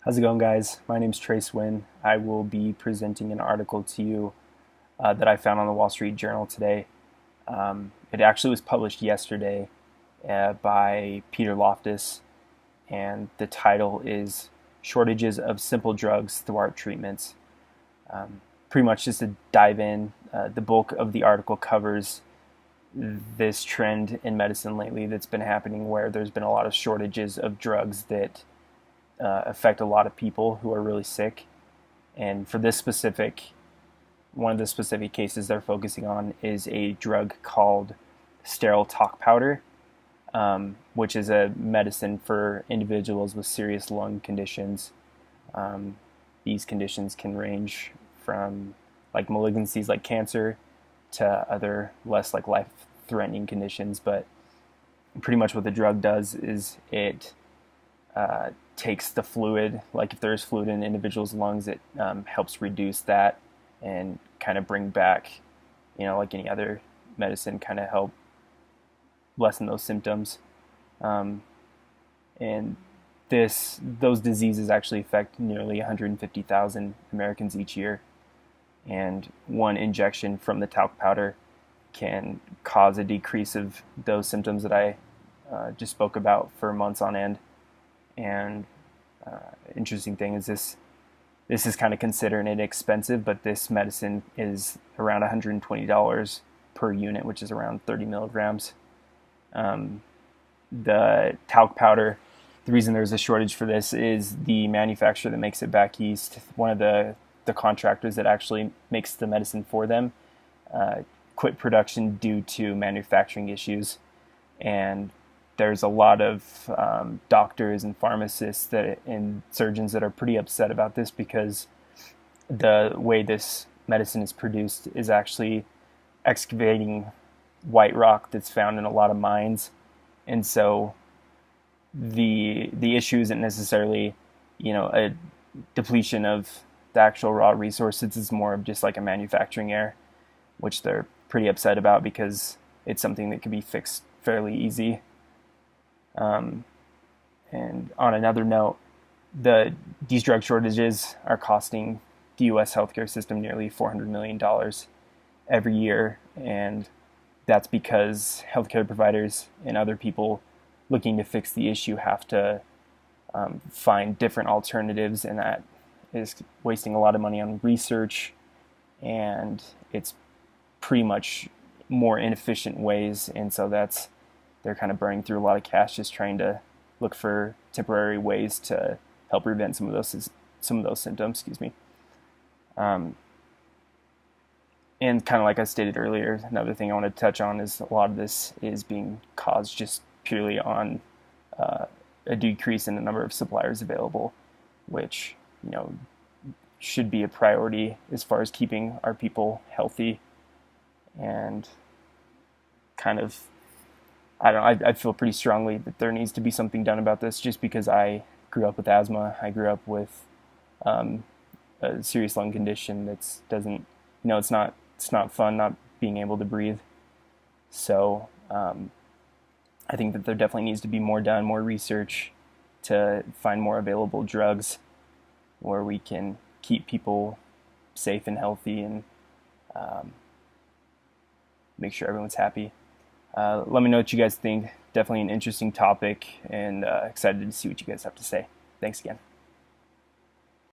How's it going, guys? My name's Trace Wynn. I will be presenting an article to you that I found on the Wall Street Journal today. It actually was published yesterday by Peter Loftus, and the title is Shortages of Simple Drugs Thwart Treatments. Pretty much just to dive in, the bulk of the article covers this trend in medicine lately that's been happening where there's been a lot of shortages of drugs that affect a lot of people who are really sick. And for one of the specific cases they're focusing on is a drug called sterile talc powder, which is a medicine for individuals with serious lung conditions. These conditions can range from like malignancies like cancer to other less like life-threatening conditions. But pretty much what the drug does is it takes the fluid, like if there's fluid in an individual's lungs, it helps reduce that and kind of bring back, like any other medicine, kind of help lessen those symptoms. And those diseases actually affect nearly 150,000 Americans each year. And one injection from the talc powder can cause a decrease of those symptoms that I just spoke about for months on end. And interesting thing is this is kind of considered inexpensive, but this medicine is around $120 per unit, which is around 30 milligrams. The talc powder, the reason there's a shortage for this is the manufacturer that makes it back east, one of the contractors that actually makes the medicine for them, quit production due to manufacturing issues. And there's a lot of doctors and pharmacists and surgeons that are pretty upset about this because the way this medicine is produced is actually excavating white rock that's found in a lot of mines. And so the issue isn't necessarily, a depletion of the actual raw resources. It's more of just like a manufacturing error, which they're pretty upset about because it's something that can be fixed fairly easy. And on another note, these drug shortages are costing the U.S. healthcare system nearly $400 million every year, and that's because healthcare providers and other people looking to fix the issue have to find different alternatives, and that is wasting a lot of money on research, and it's pretty much more inefficient ways, and so they're kind of burning through a lot of cash just trying to look for temporary ways to help prevent some of those symptoms. And kind of like I stated earlier, another thing I want to touch on is a lot of this is being caused just purely on a decrease in the number of suppliers available, which should be a priority as far as keeping our people healthy. And kind of, I feel pretty strongly that there needs to be something done about this, just because I grew up with asthma. I grew up with a serious lung condition that's doesn't, it's not fun not being able to breathe. So I think that there definitely needs to be more done, more research to find more available drugs where we can keep people safe and healthy and make sure everyone's happy. Let me know what you guys think. Definitely an interesting topic, and excited to see what you guys have to say. Thanks again.